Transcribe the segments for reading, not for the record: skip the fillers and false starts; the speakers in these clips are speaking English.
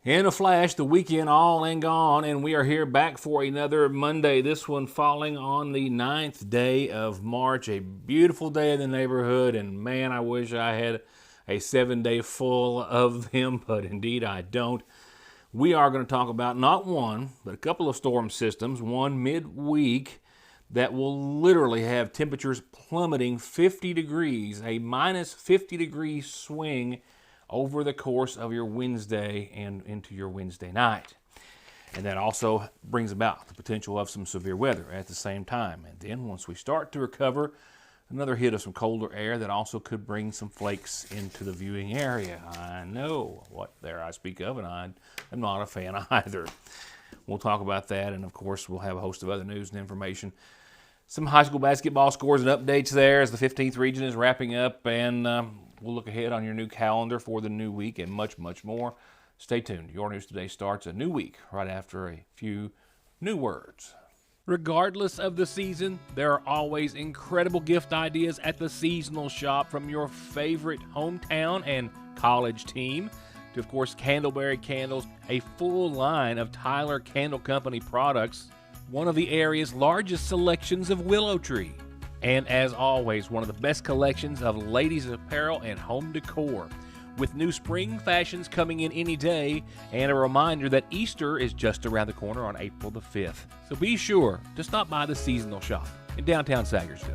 In a flash, the weekend all and gone, and we are here back for another Monday. This one falling on the 9th day of March. A beautiful day in the neighborhood, and man, I wish I had a 7-day full of them, but indeed I don't. We are going to talk about not one, but a couple of storm systems, one midweek that will literally have temperatures plummeting 50 degrees, a minus 50 degree swing over the course of your Wednesday and into your Wednesday night. And that also brings about the potential of some severe weather at the same time. And then once we start to recover, another hit of some colder air that also could bring some flakes into the viewing area. I know what there I speak of, and I am not a fan either. We'll talk about that, and of course we'll have a host of other news and information. Some high school basketball scores and updates there as the 15th region is wrapping up, and we'll look ahead on your new calendar for the new week and much, much more. Stay tuned. Your News Today starts a new week right after a few new words. Regardless of the season, there are always incredible gift ideas at the seasonal shop, from your favorite hometown and college team to, of course, Candleberry Candles, a full line of Tyler Candle Company products, one of the area's largest selections of Willow Tree, and as always, one of the best collections of ladies' apparel and home decor, with new spring fashions coming in any day, and a reminder that Easter is just around the corner on April the 5th. So be sure to stop by the seasonal shop in downtown Sagersville.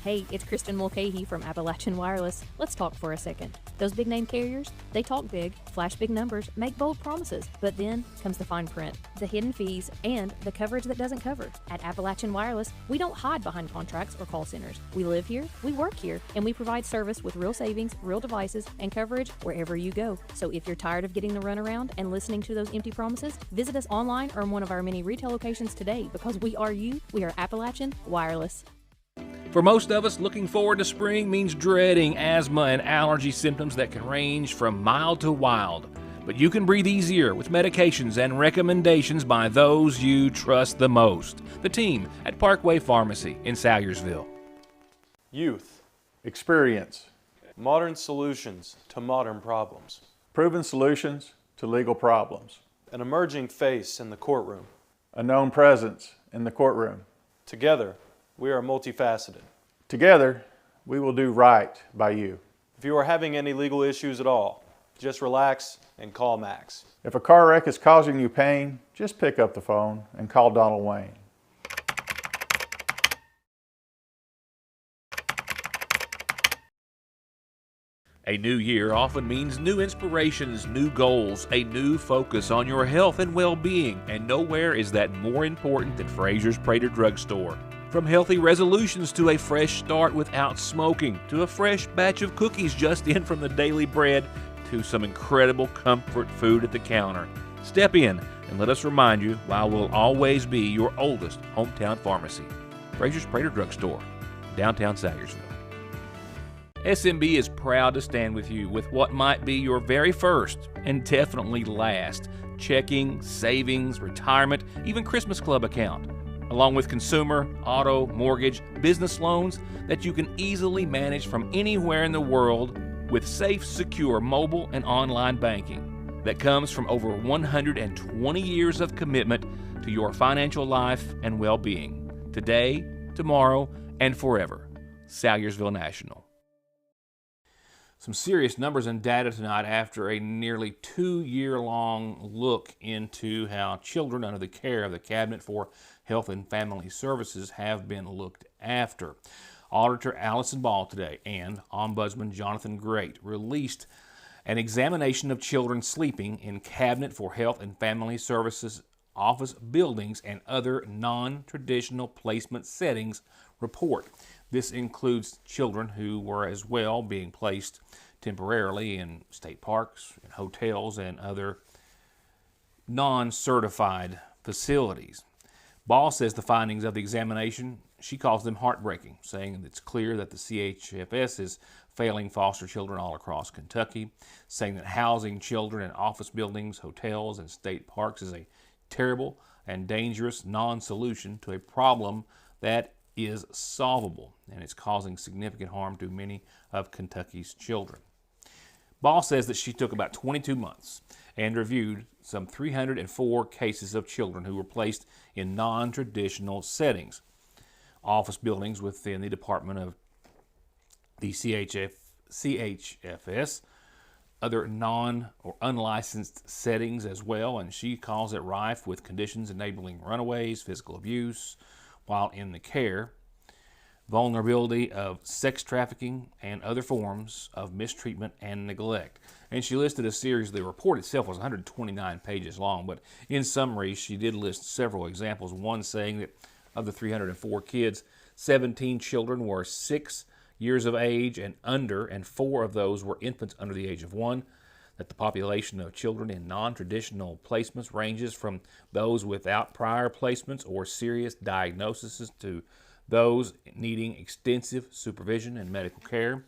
Hey, it's Kristen Mulcahy from Appalachian Wireless. Let's talk for a second. Those big name carriers, they talk big, flash big numbers, make bold promises, but then comes the fine print, the hidden fees, and the coverage that doesn't cover. At Appalachian Wireless, we don't hide behind contracts or call centers. We live here, we work here, and we provide service with real savings, real devices, and coverage wherever you go. So if you're tired of getting the runaround and listening to those empty promises, visit us online or in one of our many retail locations today, because we are you. We are Appalachian Wireless. For most of us, looking forward to spring means dreading asthma and allergy symptoms that can range from mild to wild. But you can breathe easier with medications and recommendations by those you trust the most. The team at Parkway Pharmacy in Salyersville. Youth. Experience. Modern solutions to modern problems. Proven solutions to legal problems. An emerging face in the courtroom. A known presence in the courtroom. Together, we are multifaceted. Together, we will do right by you. If you are having any legal issues at all, just relax and call Max. If a car wreck is causing you pain, just pick up the phone and call Donald Wayne. A new year often means new inspirations, new goals, a new focus on your health and well-being, and nowhere is that more important than Fraser's Prater Drugstore. From healthy resolutions to a fresh start without smoking, to a fresh batch of cookies just in from the daily bread, to some incredible comfort food at the counter. Step in and let us remind you why we'll always be your oldest hometown pharmacy. Fraser's Prater Drugstore, downtown Sagersville. SMB is proud to stand with you with what might be your very first and definitely last checking, savings, retirement, even Christmas Club account, along with consumer, auto, mortgage, business loans that you can easily manage from anywhere in the world with safe, secure mobile and online banking that comes from over 120 years of commitment to your financial life and well-being, today, tomorrow, and forever. Salyersville National. Some serious numbers and data tonight after a nearly 2-year-long look into how children under the care of the Cabinet for Health and Family Services have been looked after. Auditor Allison Ball today and Ombudsman Jonathan Great released an examination of children sleeping in Cabinet for Health and Family Services office buildings and other non-traditional placement settings report. This includes children who were as well being placed temporarily in state parks, in hotels, and other non-certified facilities. Ball says the findings of the examination, she calls them heartbreaking, saying it's clear that the CHFS is failing foster children all across Kentucky, saying that housing children in office buildings, hotels, and state parks is a terrible and dangerous non-solution to a problem that is solvable, and it's causing significant harm to many of Kentucky's children. Ball says that she took about 22 months and reviewed some 304 cases of children who were placed in non-traditional settings, office buildings within the Department of the CHFS, other non or unlicensed settings as well, and she calls it rife with conditions enabling runaways, physical abuse while in the care, vulnerability of sex trafficking, and other forms of mistreatment and neglect. And she listed a series. The report itself was 129 pages long, but in summary, she did list several examples, one saying that of the 304 kids, 17 children were 6 years of age and under, and 4 of those were infants under the age of 1, that the population of children in non-traditional placements ranges from those without prior placements or serious diagnoses to those needing extensive supervision and medical care,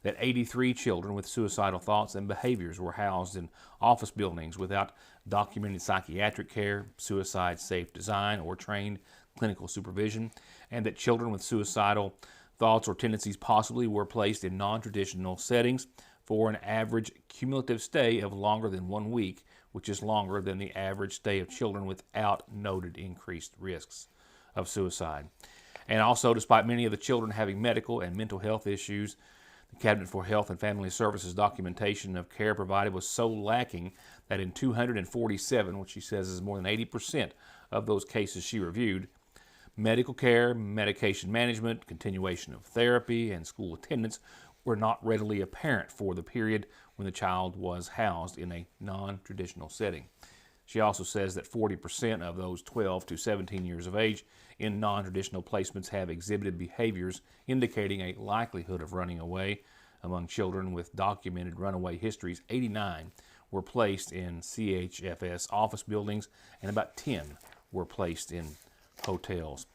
that 83 children with suicidal thoughts and behaviors were housed in office buildings without documented psychiatric care, suicide-safe design, or trained clinical supervision, and that children with suicidal thoughts or tendencies possibly were placed in non-traditional settings for an average cumulative stay of longer than 1 week, which is longer than the average stay of children without noted increased risks of suicide. And also, despite many of the children having medical and mental health issues, the Cabinet for Health and Family Services documentation of care provided was so lacking that in 247, which she says is more than 80% of those cases she reviewed, medical care, medication management, continuation of therapy, and school attendance were not readily apparent for the period when the child was housed in a non-traditional setting. She also says that 40% of those 12 to 17 years of age in non-traditional placements have exhibited behaviors indicating a likelihood of running away. Among children with documented runaway histories, 89 were placed in CHFS office buildings, and about 10 were placed in hotels.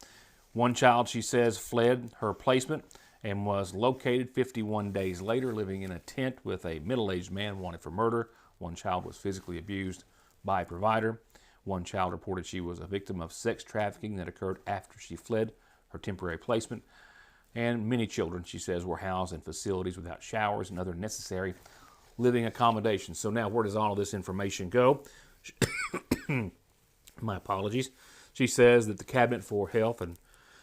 One child, she says, fled her placement and was located 51 days later living in a tent with a middle-aged man wanted for murder. One child was physically abused by a provider. One child reported she was a victim of sex trafficking that occurred after she fled her temporary placement. And many children, she says, were housed in facilities without showers and other necessary living accommodations. So now where does all of this information go? My apologies. She says that the Cabinet for Health and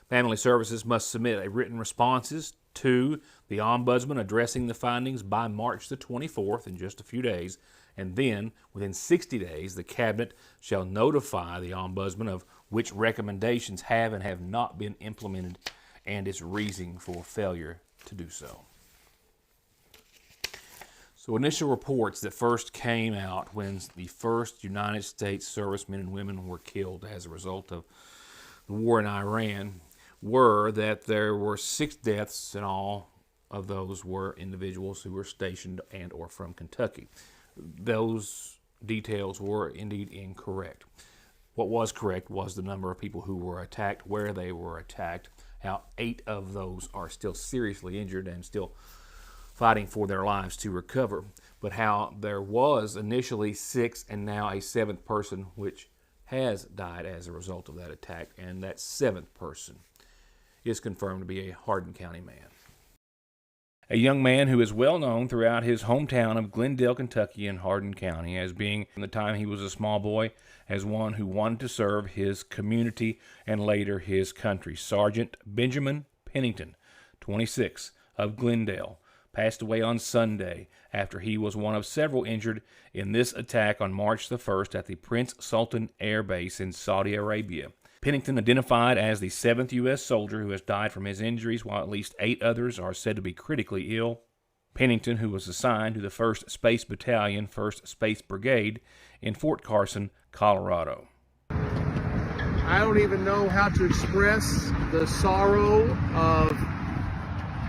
Family Services must submit a written responses to the Ombudsman addressing the findings by March the 24th, in just a few days, and then within 60 days the Cabinet shall notify the Ombudsman of which recommendations have and have not been implemented and its reasoning for failure to do so. So initial reports that first came out when the first United States servicemen and women were killed as a result of the war in Iran were that there were 6 deaths, and all of those were individuals who were stationed and or from Kentucky. Those details were indeed incorrect. What was correct was the number of people who were attacked, where they were attacked, how 8 of those are still seriously injured and still fighting for their lives to recover, but how there was initially 6 and now a 7th person which has died as a result of that attack, and that 7th person is confirmed to be a Hardin County man. A young man who is well known throughout his hometown of Glendale, Kentucky and Hardin County as being, from the time he was a small boy, as one who wanted to serve his community and later his country. Sergeant Benjamin Pennington, 26, of Glendale, passed away on Sunday after he was one of several injured in this attack on March the 1st at the Prince Sultan Air Base in Saudi Arabia. Pennington, identified as the 7th U.S. soldier who has died from his injuries, while at least 8 others are said to be critically ill. Pennington, who was assigned to the 1st Space Battalion, 1st Space Brigade in Fort Carson, Colorado. I don't even know how to express the sorrow of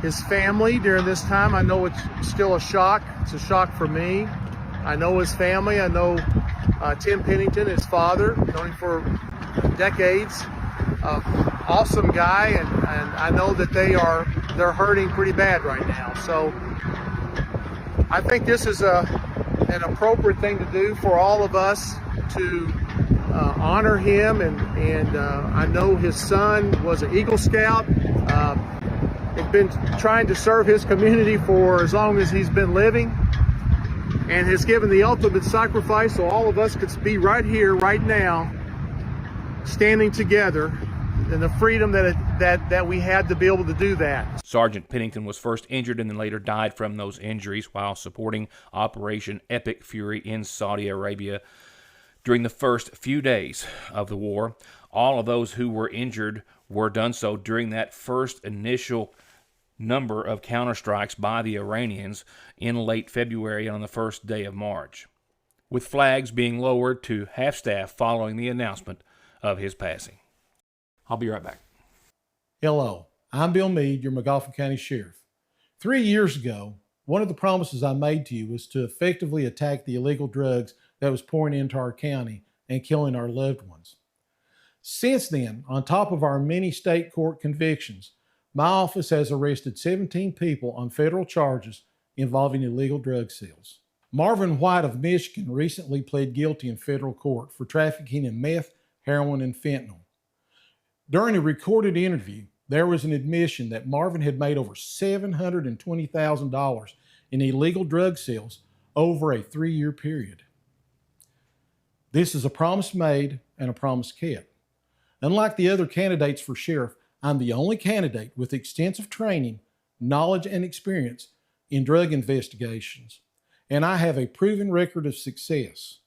his family during this time. I know it's still a shock. It's a shock for me. I know his family. I know Tim Pennington, his father, known him for decades. Awesome guy, and I know that they're hurting pretty bad right now. So I think this is an appropriate thing to do for all of us to honor him, and I know his son was an Eagle Scout. He's been trying to serve his community for as long as he's been living, and has given the ultimate sacrifice so all of us could be right here, right now, standing together, and the freedom that we had to be able to do that. Sergeant Pennington was first injured and then later died from those injuries while supporting Operation Epic Fury in Saudi Arabia during the first few days of the war. All of those who were injured were done so during that first initial number of counterstrikes by the Iranians in late February and on the first day of March, with flags being lowered to half-staff following the announcement of his passing. I'll be right back. Hello, I'm Bill Meade, your McGoffin County Sheriff. 3 years ago, one of the promises I made to you was to effectively attack the illegal drugs that was pouring into our county and killing our loved ones. Since then, on top of our many state court convictions, my office has arrested 17 people on federal charges involving illegal drug sales. Marvin White of Michigan recently pled guilty in federal court for trafficking in meth, heroin, and fentanyl. During a recorded interview, there was an admission that Marvin had made over $720,000 in illegal drug sales over a 3-year period. This is a promise made and a promise kept. Unlike the other candidates for sheriff, I'm the only candidate with extensive training, knowledge, and experience in drug investigations, and I have a proven record of success.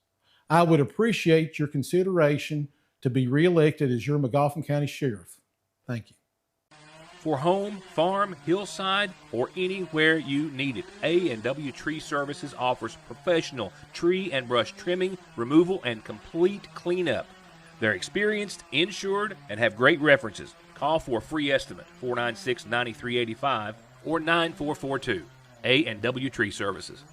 I would appreciate your consideration to be reelected as your McGoffin County Sheriff. Thank you. For home, farm, hillside, or anywhere you need it, A&W Tree Services offers professional tree and brush trimming, removal, and complete cleanup. They're experienced, insured, and have great references. Call for a free estimate, 496-9385 or 9442. A&W Tree Services.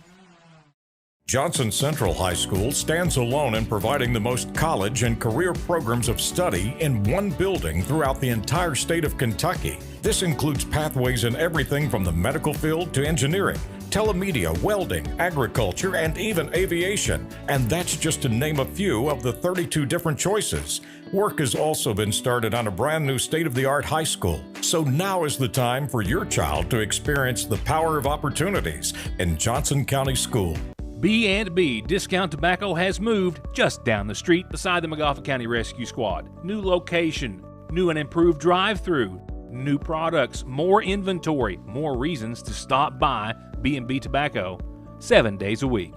Johnson Central High School stands alone in providing the most college and career programs of study in one building throughout the entire state of Kentucky. This includes pathways in everything from the medical field to engineering, telemedia, welding, agriculture, and even aviation. And that's just to name a few of the 32 different choices. Work has also been started on a brand new state-of-the-art high school. So now is the time for your child to experience the power of opportunities in Johnson County School. B&B Discount Tobacco has moved just down the street beside the McGoffin County Rescue Squad. New location, new and improved drive-through, new products, more inventory, more reasons to stop by B&B Tobacco 7 days a week.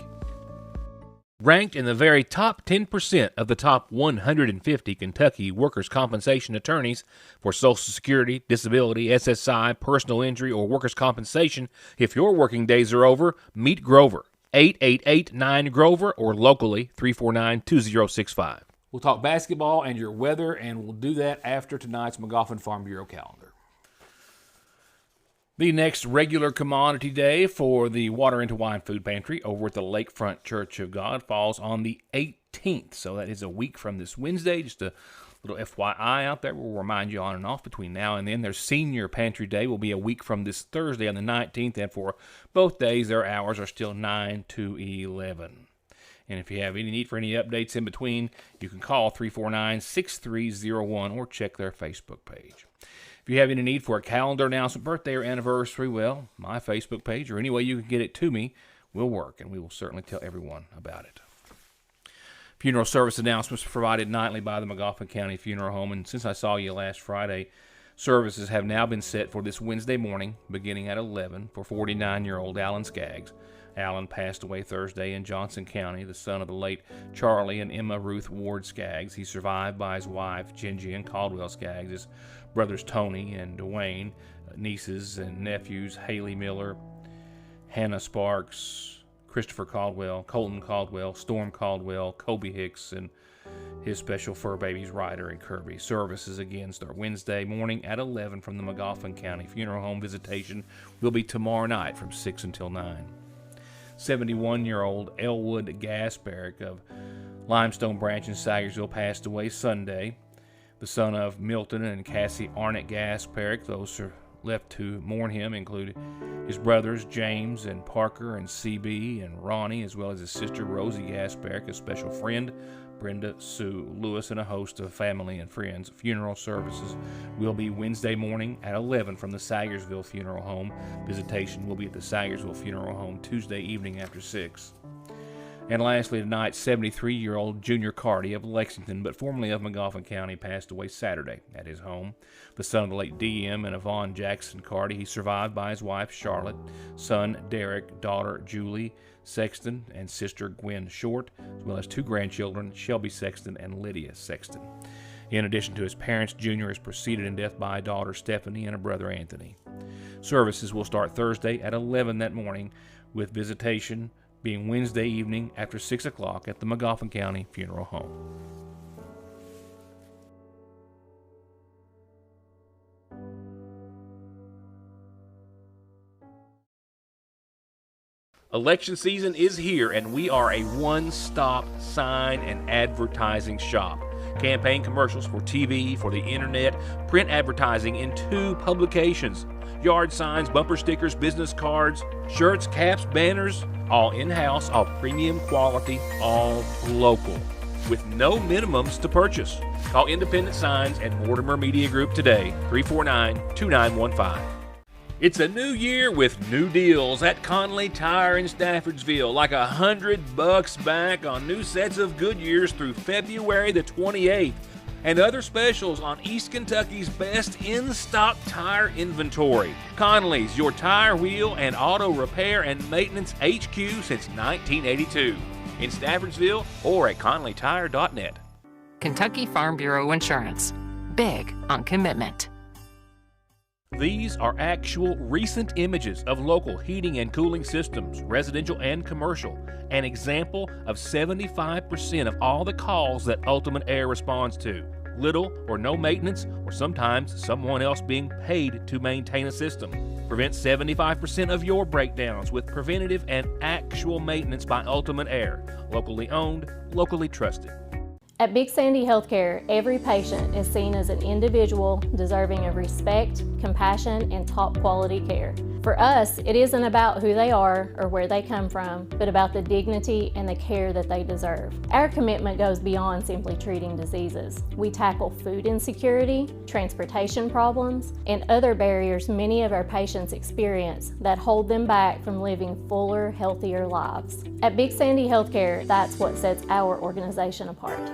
Ranked in the very top 10% of the top 150 Kentucky workers' compensation attorneys for Social Security, disability, SSI, personal injury, or workers' compensation, if your working days are over, meet Grover. 888-9-GROVER or locally 349-2065. We'll talk basketball and your weather, and we'll do that after tonight's McGoffin Farm Bureau calendar. The next regular commodity day for the Water into Wine Food Pantry over at the Lakefront Church of God falls on the 18th, so that is a week from this Wednesday. Just a little FYI out there. We'll remind you on and off between now and then. Their Senior Pantry Day will be a week from this Thursday on the 19th, and for both days, their hours are still 9 to 11. And if you have any need for any updates in between, you can call 349-6301 or check their Facebook page. If you have any need for a calendar announcement, birthday or anniversary, well, my Facebook page or any way you can get it to me will work, and we will certainly tell everyone about it. Funeral service announcements provided nightly by the McGoffin County Funeral Home, and since I saw you last Friday, services have now been set for this Wednesday morning, beginning at 11, for 49-year-old Alan Skaggs. Alan passed away Thursday in Johnson County, the son of the late Charlie and Emma Ruth Ward Skaggs. He's survived by his wife, Gingy and Caldwell Skaggs, his brothers Tony and Dwayne, nieces and nephews Haley Miller, Hannah Sparks, Christopher Caldwell, Colton Caldwell, Storm Caldwell, Kobe Hicks, and his special fur babies Ryder and Kirby. Services again start Wednesday morning at 11 from the McGoffin County Funeral Home. Visitation will be tomorrow night from 6 until 9. 71-year-old Elwood Gasparrick of Limestone Branch in Sagersville passed away Sunday. The son of Milton and Cassie Arnett Gasparrick. Those are left to mourn him include his brothers James and Parker and CB and Ronnie, as well as his sister Rosie Gasparrick, a special friend, Brenda Sue Lewis, and a host of family and friends. Funeral services will be Wednesday morning at 11 from the Sagersville Funeral Home. Visitation will be at the Sagersville Funeral Home Tuesday evening after 6. And lastly tonight, 73-year-old Junior Carty of Lexington, but formerly of McGoffin County, passed away Saturday at his home. The son of the late D.M. and Yvonne Jackson Carty. He's survived by his wife, Charlotte, son, Derek, daughter, Julie Sexton, and sister, Gwen Short, as well as 2 grandchildren, Shelby Sexton and Lydia Sexton. In addition to his parents, Junior is preceded in death by a daughter, Stephanie, and a brother, Anthony. Services will start Thursday at 11 that morning, with visitation being Wednesday evening after 6 o'clock at the McGoffin County Funeral Home. Election season is here, and we are a one-stop sign and advertising shop. Campaign commercials for TV, for the internet, print advertising in 2 publications, yard signs, bumper stickers, business cards, shirts, caps, banners, all in-house, all premium quality, all local, with no minimums to purchase. Call Independent Signs and Mortimer Media Group today, 349-2915. It's a new year with new deals at Conley Tire in Staffordsville, like $100 back on new sets of Goodyears through February the 28th, and other specials on East Kentucky's best in-stock tire inventory. Conley's, your tire, wheel, and auto repair and maintenance HQ since 1982. In Staffordsville or at conleytire.net. Kentucky Farm Bureau Insurance. Big on commitment. These are actual recent images of local heating and cooling systems, residential and commercial. An example of 75% of all the calls that Ultimate Air responds to. Little or no maintenance, or sometimes someone else being paid to maintain a system. Prevent 75% of your breakdowns with preventative and actual maintenance by Ultimate Air. Locally owned, locally trusted. At Big Sandy Healthcare, every patient is seen as an individual deserving of respect, compassion, and top quality care. For us, it isn't about who they are or where they come from, but about the dignity and the care that they deserve. Our commitment goes beyond simply treating diseases. We tackle food insecurity, transportation problems, and other barriers many of our patients experience that hold them back from living fuller, healthier lives. At Big Sandy Healthcare, that's what sets our organization apart.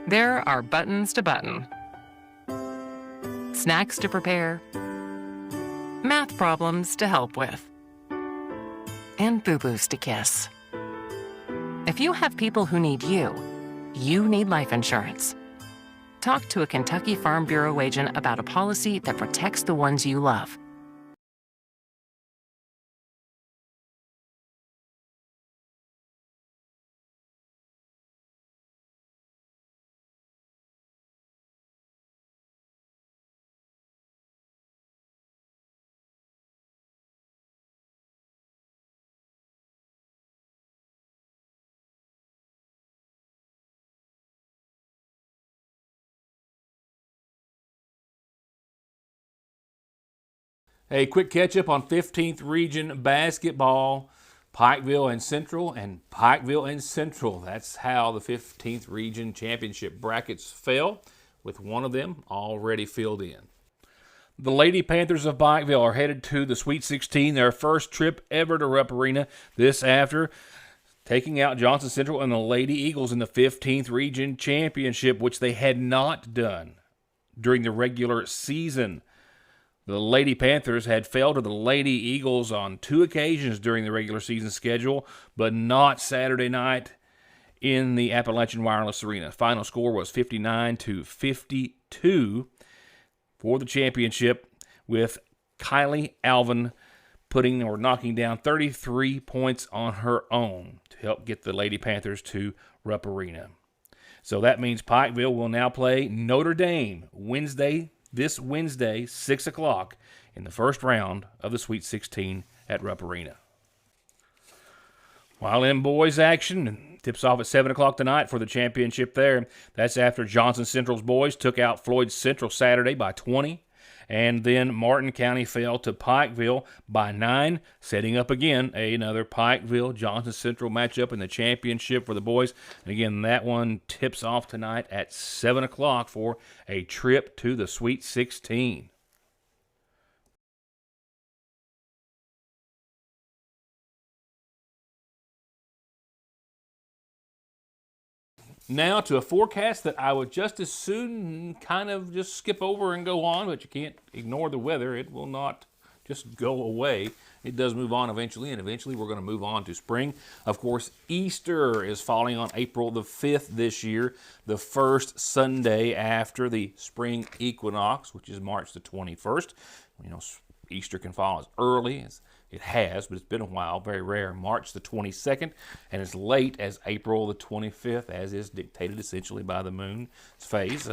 There are buttons to button, snacks to prepare, math problems to help with, and boo-boos to kiss. If you have people who need you, you need life insurance. Talk to a Kentucky Farm Bureau agent about a policy that protects the ones you love. A quick catch-up on 15th Region basketball. Pikeville and Central, and Pikeville and Central. That's how the 15th Region Championship brackets fell, with one of them already filled in. The Lady Panthers of Pikeville are headed to the Sweet 16, their first trip ever to Rupp Arena, this after taking out Johnson Central and the Lady Eagles in the 15th Region Championship, which they had not done during the regular season. The Lady Panthers had fell to the Lady Eagles on 2 occasions during the regular season schedule, but not Saturday night in the Appalachian Wireless Arena. Final score was 59-52 for the championship, with Kylie Alvin knocking down 33 points on her own to help get the Lady Panthers to Rupp Arena. So that means Pikeville will now play Notre Dame this Wednesday, 6 o'clock, in the first round of the Sweet 16 at Rupp Arena. While in boys action, tips off at 7 o'clock tonight for the championship there. That's after Johnson Central's boys took out Floyd Central Saturday by 20. And then Martin County fell to Pikeville by 9, setting up again another Pikeville-Johnson Central matchup in the championship for the boys. And again, that one tips off tonight at 7 o'clock for a trip to the Sweet 16. Now to a forecast that I would just as soon kind of just skip over and go on, but you can't ignore the weather. It will not just go away. It does move on eventually, and eventually we're going to move on to spring. Of course, Easter is falling on April the 5th this year, the first Sunday after the spring equinox, which is March the 21st. You know, Easter can fall as early as it has, but it's been a while, very rare, March the 22nd, and as late as April the 25th, as is dictated essentially by the moon's phase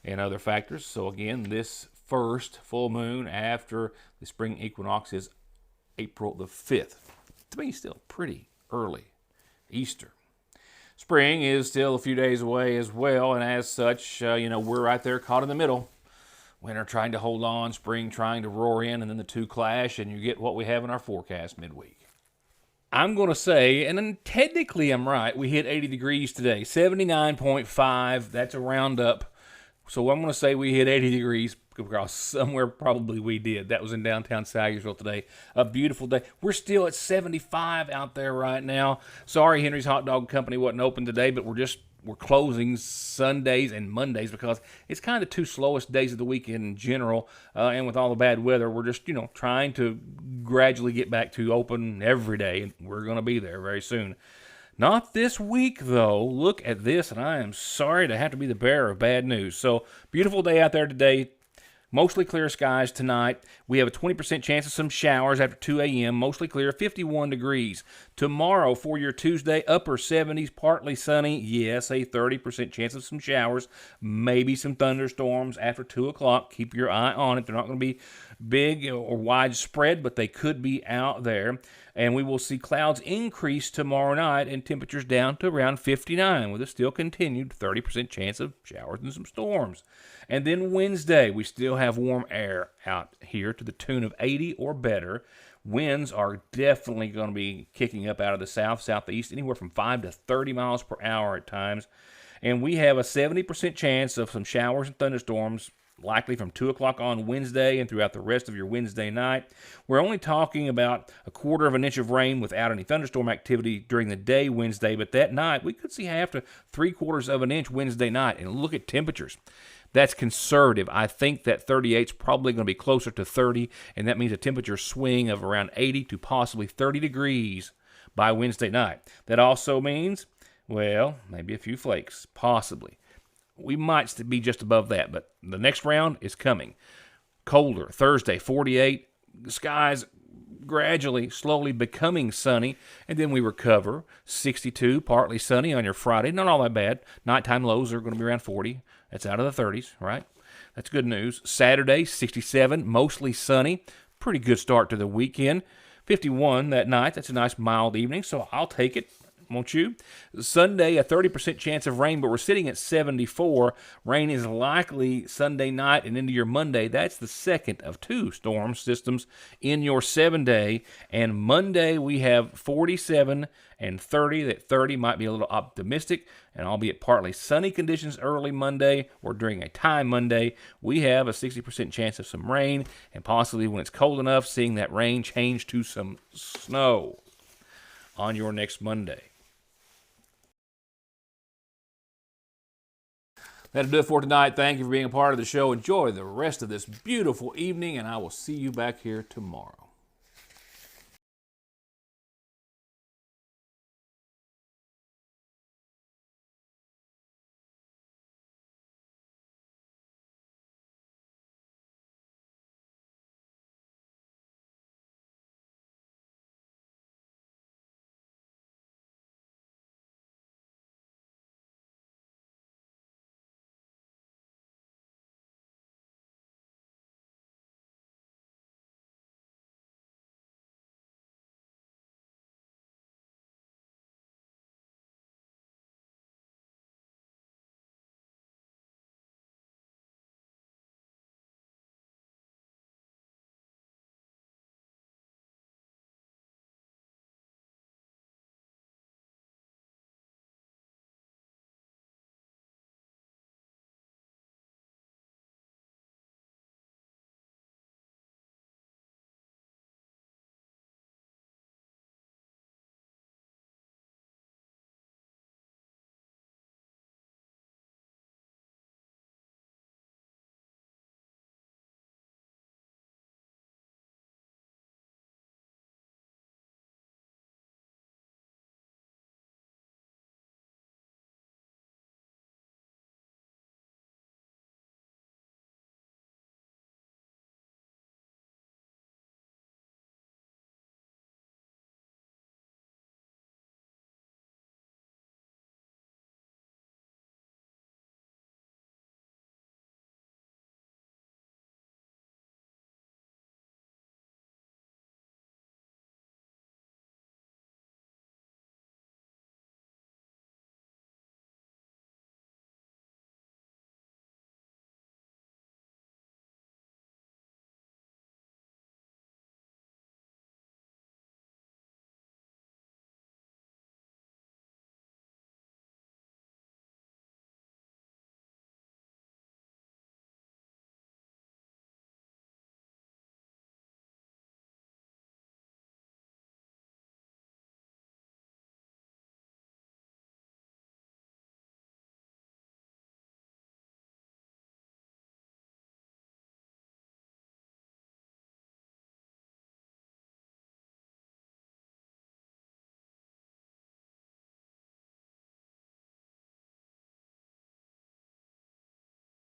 and other factors. So again, this first full moon after the spring equinox is April the 5th. To me, still pretty early Easter. Spring is still a few days away as well, and as such, we're right there caught in the middle. Winter trying to hold on, spring trying to roar in, and then the two clash, and you get what we have in our forecast midweek. I'm going to say, and then technically I'm right, we hit 80 degrees today, 79.5, that's a roundup. So I'm going to say we hit 80 degrees across somewhere, probably we did. That was in downtown Sagersville today. A beautiful day. We're still at 75 out there right now. Sorry Henry's Hot Dog Company wasn't open today, but we're closing Sundays and Mondays because it's kind of the two slowest days of the week in general. And with all the bad weather, we're just, trying to gradually get back to open every day. And we're going to be there very soon. Not this week, though. Look at this, and I am sorry to have to be the bearer of bad news. So, beautiful day out there today. Mostly clear skies tonight. We have a 20% chance of some showers after 2 a.m. Mostly clear, 51 degrees. Tomorrow for your Tuesday, upper 70s, partly sunny. Yes, a 30% chance of some showers. Maybe some thunderstorms after 2 o'clock. Keep your eye on it. They're not going to be big or widespread, but they could be out there. And we will see clouds increase tomorrow night and temperatures down to around 59 with a still continued 30% chance of showers and some storms. And then Wednesday, we still have warm air out here to the tune of 80 or better. Winds are definitely going to be kicking up out of the south, southeast, anywhere from 5 to 30 miles per hour at times. And we have a 70% chance of some showers and thunderstorms likely from 2 o'clock on Wednesday and throughout the rest of your Wednesday night. We're only talking about a quarter of an inch of rain without any thunderstorm activity during the day Wednesday, but that night we could see half to 3/4 of an inch Wednesday night. And look at temperatures. That's conservative. I think that 38 is probably going to be closer to 30, and that means a temperature swing of around 80 to possibly 30 degrees by Wednesday night. That also means, well, maybe a few flakes, possibly. We might be just above that, but the next round is coming. Colder, Thursday, 48. Skies gradually, slowly becoming sunny, and then we recover. 62, partly sunny on your Friday. Not all that bad. Nighttime lows are going to be around 40. That's out of the 30s, right? That's good news. Saturday, 67, mostly sunny. Pretty good start to the weekend. 51 that night. That's a nice mild evening, so I'll take it. Won't you? Sunday, a 30% chance of rain, but we're sitting at 74. Rain is likely Sunday night and into your Monday. That's the second of two storm systems in your 7-day. And Monday, we have 47 and 30. That 30 might be a little optimistic, and albeit partly sunny conditions early Monday or during a time Monday, we have a 60% chance of some rain, and possibly when it's cold enough, seeing that rain change to some snow on your next Monday. That'll do it for tonight. Thank you for being a part of the show. Enjoy the rest of this beautiful evening, and I will see you back here tomorrow.